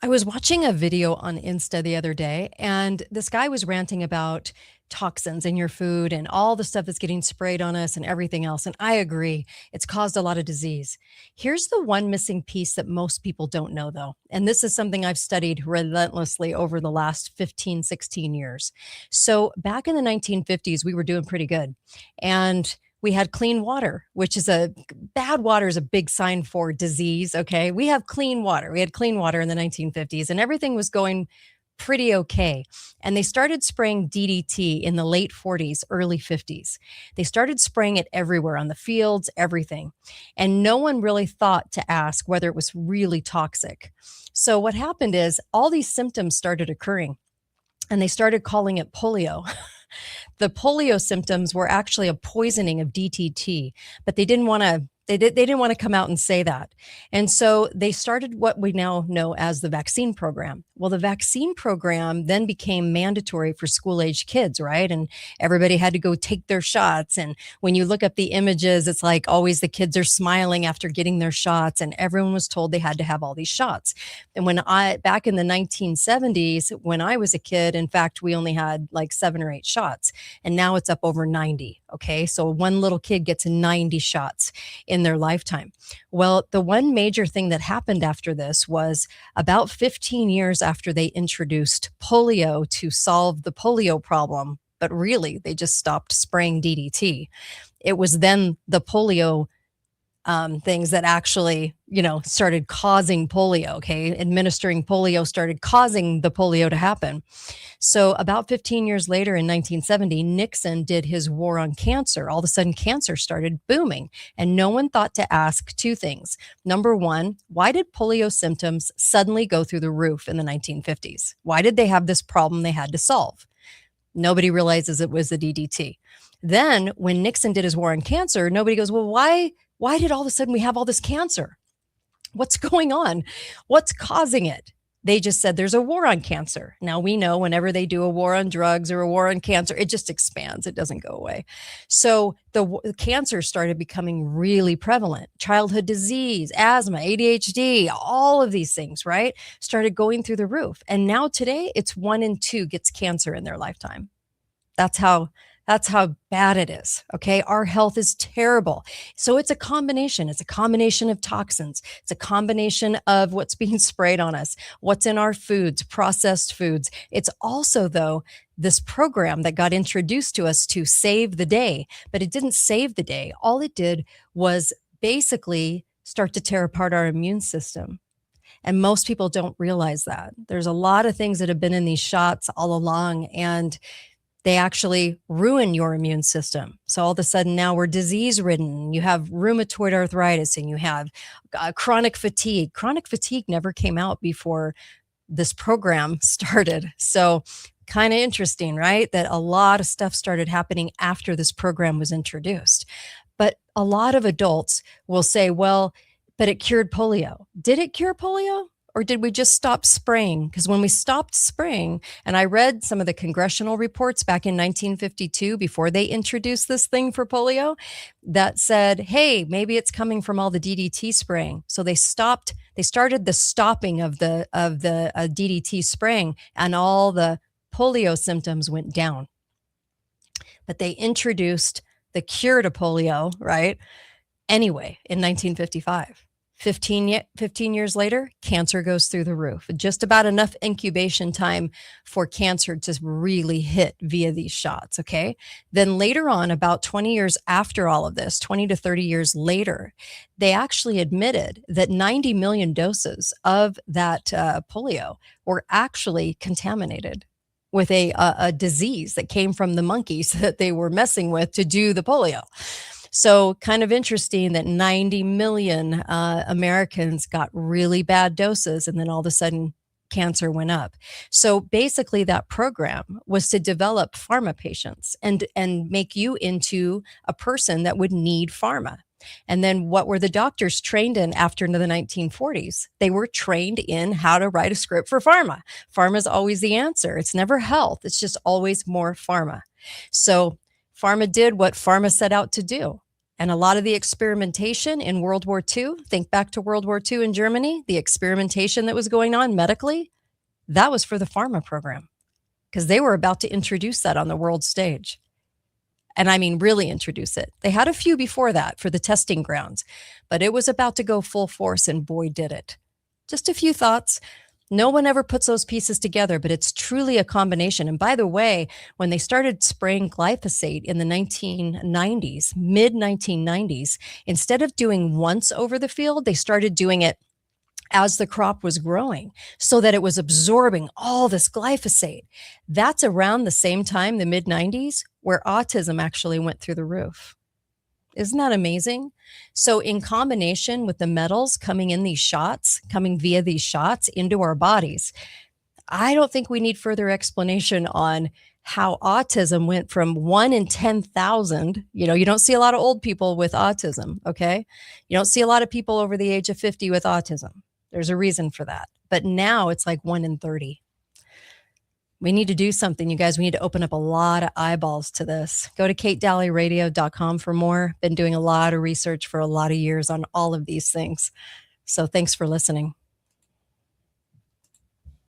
I was watching a video on Insta the other day, and this guy was ranting about toxins in your food and all the stuff that's getting sprayed on us and everything else. And I agree, it's caused a lot of disease. Here's the one missing piece that most people don't know, though. And this is something I've studied relentlessly over the last 15, 16 years. So back in the 1950s, we were doing pretty good. And we had clean water, which is a bad water is a big sign for disease. Okay. We have clean water. We had clean water in the 1950s and everything was going pretty okay. And they started spraying DDT in the late 40s, early 50s. They started spraying it everywhere on the fields, everything. And no one really thought to ask whether it was really toxic. So what happened is all these symptoms started occurring and they started calling it polio. The polio symptoms were actually a poisoning of DTT, but they didn't want to come out and say that. And so they started what we now know as the vaccine program. Well, the vaccine program then became mandatory for school age kids, right? And everybody had to go take their shots. And when you look up the images, it's like always the kids are smiling after getting their shots, and everyone was told they had to have all these shots. And back in the 1970s, when I was a kid, in fact, we only had like 7 or 8 shots, and now it's up over 90. Okay. So one little kid gets 90 shots in their lifetime. Well, the one major thing that happened after this was about 15 years after they introduced polio to solve the polio problem, but really they just stopped spraying DDT. It was then the polio things that actually, started causing polio. Okay. Administering polio started causing the polio to happen. So about 15 years later in 1970, Nixon did his war on cancer. All of a sudden, cancer started booming. And no one thought to ask two things. Number one, why did polio symptoms suddenly go through the roof in the 1950s? Why did they have this problem they had to solve? Nobody realizes it was the DDT. Then when Nixon did his war on cancer, nobody goes, well, why did all of a sudden we have all this cancer? What's going on? What's causing it? They just said there's a war on cancer. Now we know whenever they do a war on drugs or a war on cancer, it just expands. It doesn't go away. So the cancer started becoming really prevalent. Childhood disease, asthma, ADHD, all of these things, right? Started going through the roof. And now today it's 1 in 2 gets cancer in their lifetime. That's how bad it is. Okay. Our health is terrible. So it's a combination. It's a combination of toxins. It's a combination of what's being sprayed on us, what's in our foods, processed foods. It's also, though, this program that got introduced to us to save the day, but it didn't save the day. All it did was basically start to tear apart our immune system. And most people don't realize that. There's a lot of things that have been in these shots all along, and they actually ruin your immune system. So all of a sudden now we're disease ridden. You have rheumatoid arthritis and you have chronic fatigue. Chronic fatigue never came out before this program started. So kind of interesting, right? That a lot of stuff started happening after this program was introduced. But a lot of adults will say, well, but it cured polio. Did it cure polio? Or did we just stop spraying? Because when we stopped spraying, and I read some of the congressional reports back in 1952 before they introduced this thing for polio that said, hey, maybe it's coming from all the DDT spraying. So they started the stopping of the DDT spraying, and all the polio symptoms went down. But they introduced the cure to polio, right? Anyway, in 1955. 15 years later, cancer goes through the roof. Just about enough incubation time for cancer to really hit via these shots, okay? Then later on, about 20 years after all of this, 20 to 30 years later, they actually admitted that 90 million doses of that polio were actually contaminated with a disease that came from the monkeys that they were messing with to do the polio. So kind of interesting that 90 million Americans got really bad doses, and then all of a sudden cancer went up. So basically that program was to develop pharma patients and make you into a person that would need pharma. And then what were the doctors trained in after the 1940s? They were trained in how to write a script for pharma. Pharma is always the answer. It's never health. It's just always more pharma. So pharma did what pharma set out to do. And a lot of the experimentation in World War II, think back to World War II in Germany, the experimentation that was going on medically, that was for the pharma program because they were about to introduce that on the world stage. And I mean, really introduce it. They had a few before that for the testing grounds, but it was about to go full force, and boy, did it. Just a few thoughts. No one ever puts those pieces together, but it's truly a combination. And by the way, when they started spraying glyphosate in the 1990s, mid 1990s, instead of doing once over the field, they started doing it as the crop was growing so that it was absorbing all this glyphosate. That's around the same time, the mid 90s, where autism actually went through the roof. Isn't that amazing? So, in combination with the metals coming in these shots, coming via these shots into our bodies, I don't think we need further explanation on how autism went from 1 in 10,000. You don't see a lot of old people with autism, okay? You don't see a lot of people over the age of 50 with autism. There's a reason for that. But now it's like 1 in 30. We need to do something, you guys. We need to open up a lot of eyeballs to this. Go to katedalleyradio.com for more. Been doing a lot of research for a lot of years on all of these things. So thanks for listening.